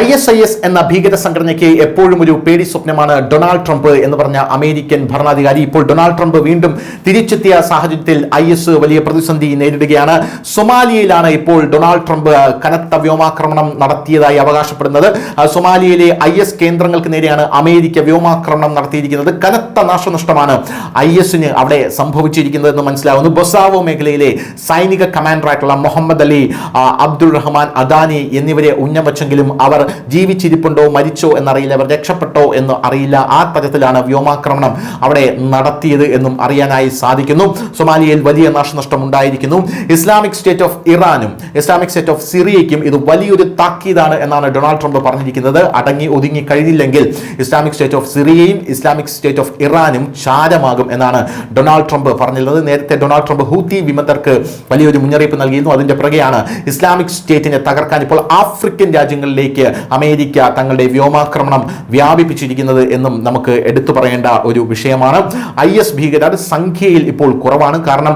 ISIS എന്ന ഭീകര സംഘടനയ്ക്ക് എപ്പോഴും ഒരു പേടി സ്വപ്നമാണ് ഡൊണാൾഡ് ട്രംപ് എന്ന് പറഞ്ഞ അമേരിക്കൻ ഭരണാധികാരി. ഇപ്പോൾ ഡൊണാൾഡ് ട്രംപ് വീണ്ടും തിരിച്ചെത്തിയ സാഹചര്യത്തിൽ IS വലിയ പ്രതിസന്ധി നേരിടുകയാണ്. സൊമാലിയയിലാണ് ഇപ്പോൾ ഡൊണാൾഡ് ട്രംപ് കനത്ത വ്യോമാക്രമണം നടത്തിയതായി അവകാശപ്പെടുന്നത്. സൊമാലിയയിലെ IS കേന്ദ്രങ്ങൾക്ക് നേരെയാണ് അമേരിക്ക വ്യോമാക്രമണം നടത്തിയിരിക്കുന്നത്. കനത്ത നാശനഷ്ടമാണ് ISന് അവിടെ സംഭവിച്ചിരിക്കുന്നതെന്ന് മനസ്സിലാവുന്നു. ബൊസാവോ മേഖലയിലെ സൈനിക കമാൻഡറായിട്ടുള്ള മുഹമ്മദ് അലി അബ്ദുൾ റഹ്മാൻ അദാനി എന്നിവരെ ഉന്നം വച്ചെങ്കിലും അവർ ജീവിച്ചിരിപ്പുണ്ടോ മരിച്ചോ എന്നറിയില്ല, അവർ രക്ഷപ്പെട്ടോ എന്ന് അറിയില്ല. ആ തരത്തിലാണ് വ്യോമാക്രമണം അവിടെ നടത്തിയത് എന്നും അറിയാനായി സാധിക്കുന്നു. സൊമാലിയയിൽ വലിയ നാശനഷ്ടം ഉണ്ടായിരിക്കുന്നു. ഇസ്ലാമിക് സ്റ്റേറ്റ് ഓഫ് ഇറാനും ഇസ്ലാമിക് സ്റ്റേറ്റ് ഓഫ് സിറിയയ്ക്കും ഇത് വലിയൊരു താക്കീതാണ് എന്നാണ് ഡൊണാൾഡ് ട്രംപ് പറഞ്ഞിരിക്കുന്നത്. അടങ്ങി ഒതുങ്ങി കഴിഞ്ഞില്ലെങ്കിൽ ഇസ്ലാമിക് സ്റ്റേറ്റ് ഓഫ് സിറിയയും ഇസ്ലാമിക് സ്റ്റേറ്റ് ഓഫ് ഇറാനും ചാരമാകും എന്നാണ് ഡൊണാൾഡ് ട്രംപ് പറഞ്ഞിരുന്നത്. നേരത്തെ ഡൊണാൾഡ് ട്രംപ് ഹൂത്തി വിമതർക്ക് വലിയൊരു മുന്നറിയിപ്പ് നൽകിയിരുന്നു. അതിന്റെ പിറകെയാണ് ഇസ്ലാമിക് സ്റ്റേറ്റിനെ തകർക്കാൻ ഇപ്പോൾ ആഫ്രിക്കൻ രാജ്യങ്ങളിലേക്ക് അമേരിക്ക തങ്ങളുടെ വ്യോമാക്രമണം വ്യാപിപ്പിച്ചിരിക്കുന്നത് എന്നും നമുക്ക് എടുത്തു പറയേണ്ട ഒരു വിഷയമാണ്. IS ഭീകരർ സംഖ്യയിൽ ഇപ്പോൾ കുറവാണ്. കാരണം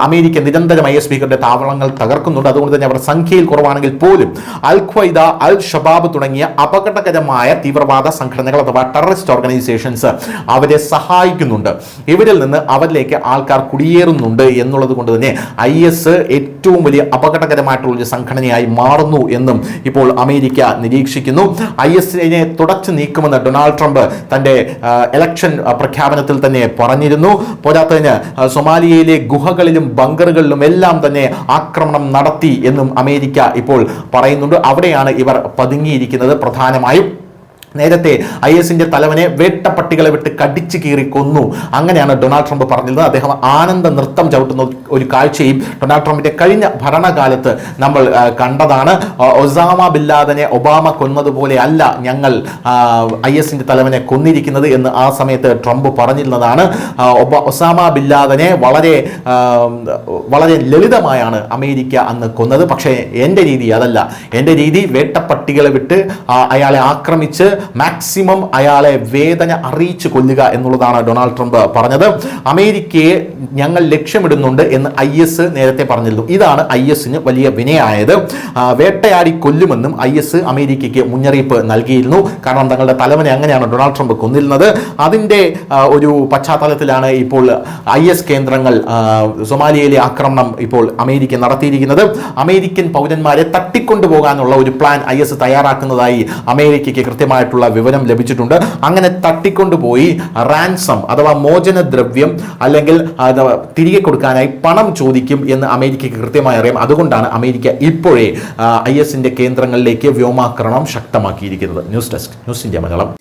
അമേരിക്ക നിരന്തരം IS ഭീകരരുടെ താവളങ്ങൾ തകർക്കുന്നുണ്ട്. അതുകൊണ്ട് തന്നെ അവർ സംഖ്യയിൽ കുറവാണെങ്കിൽ പോലും അൽ ഖ്വയ്ദ, അൽ ഷബാബ് തുടങ്ങിയ അപകടകരമായ തീവ്രവാദ സംഘടനകൾ അഥവാ ടെററിസ്റ്റ് ഓർഗനൈസേഷൻസ് അവരെ സഹായിക്കുന്നുണ്ട്. ഇവരിൽ നിന്ന് അവരിലേക്ക് ആൾക്കാർ കുടിയേറുന്നുണ്ട് എന്നുള്ളത് കൊണ്ട് തന്നെ IS ഏറ്റവും വലിയ അപകടകരമായിട്ടുള്ള ഒരു സംഘടനയായി മാറുന്നു എന്നും ഇപ്പോൾ അമേരിക്ക നിരീക്ഷിക്കുന്നു. ISനെ തുടച്ചു നീക്കുമെന്ന് ഡൊണാൾഡ് ട്രംപ് തന്റെ ഇലക്ഷൻ പ്രഖ്യാപനത്തിൽ തന്നെ പറഞ്ഞിരുന്നു. പോരാത്തതിന് സൊമാലിയയിലെ ഗുഹകളിലും ബങ്കറുകളിലും എല്ലാം തന്നെ ആക്രമണം നടത്തി എന്നും അമേരിക്ക ഇപ്പോൾ പറയുന്നുണ്ട്. അവിടെയാണ് ഇവർ പതുങ്ങിയിരിക്കുന്നത്. പ്രധാനമായും നേരത്തെ ISന്റെ തലവനെ വേട്ടപ്പട്ടികളെ വിട്ട് കടിച്ചു കീറി കൊന്നു, അങ്ങനെയാണ് ഡൊണാൾഡ് ട്രംപ് പറഞ്ഞിരുന്നത്. അദ്ദേഹം ആനന്ദ നൃത്തം ചവിട്ടുന്ന ഒരു കാഴ്ചയും ഡൊണാൾഡ് ട്രംപിന്റെ കഴിഞ്ഞ ഭരണകാലത്ത് നമ്മൾ കണ്ടതാണ്. ഒസാമ ബിൻ ലാദനെ ഒബാമ കൊന്നതുപോലെ അല്ല ഞങ്ങൾ ISന്റെ തലവനെ കൊന്നിരിക്കുന്നത് എന്ന് ആ സമയത്ത് ട്രംപ് പറഞ്ഞിരുന്നതാണ്. ഒസാമ ബിൻ ലാദനെ വളരെ ലളിതമായാണ് അമേരിക്ക അന്ന് കൊന്നത്. പക്ഷേ എൻ്റെ രീതി അതല്ല. എൻ്റെ രീതി വേട്ടപ്പട്ടികളെ വിട്ട് അയാളെ ആക്രമിച്ച് മാക്സിമം അയാളെ വേദന അറിയിച്ചു കൊല്ലുക എന്നുള്ളതാണ് ഡൊണാൾഡ് ട്രംപ് പറഞ്ഞത്. അമേരിക്കയെ ഞങ്ങൾ ലക്ഷ്യമിടുന്നുണ്ട് എന്ന് IS നേരത്തെ പറഞ്ഞിരുന്നു. ഇതാണ് ISന് വലിയ വിനയായത്. വേട്ടയാടി കൊല്ലുമെന്നും IS അമേരിക്കയ്ക്ക് മുന്നറിയിപ്പ് നൽകിയിരുന്നു. കാരണം തങ്ങളുടെ തലവനെ അങ്ങനെയാണ് ഡൊണാൾഡ് ട്രംപ് കൊന്നിരുന്നത്. അതിൻ്റെ ഒരു പശ്ചാത്തലത്തിലാണ് ഇപ്പോൾ IS കേന്ദ്രങ്ങൾ സൊമാലിയയിലെ ആക്രമണം ഇപ്പോൾ അമേരിക്ക നടത്തിയിരിക്കുന്നത്. അമേരിക്കൻ പൗരന്മാരെ തട്ടിക്കൊണ്ടുപോകാനുള്ള ഒരു പ്ലാൻ IS തയ്യാറാക്കുന്നതായി അമേരിക്കയ്ക്ക് കൃത്യമായിട്ട് വിവരം ലഭിച്ചിട്ടുണ്ട്. അങ്ങനെ തട്ടിക്കൊണ്ടുപോയി റാൻസം അഥവാ മോചനദ്രവ്യം അല്ലെങ്കിൽ തിരികെ കൊടുക്കാനായി പണം ചോദിക്കും എന്ന് അമേരിക്കയ്ക്ക് കൃത്യമായി അറിയാം. അതുകൊണ്ടാണ് അമേരിക്ക ഇപ്പോഴേ ISന്റെ കേന്ദ്രങ്ങളിലേക്ക് വ്യോമാക്രമണം ശക്തമാക്കിയിരിക്കുന്നത്. News desk, news India Malayalam.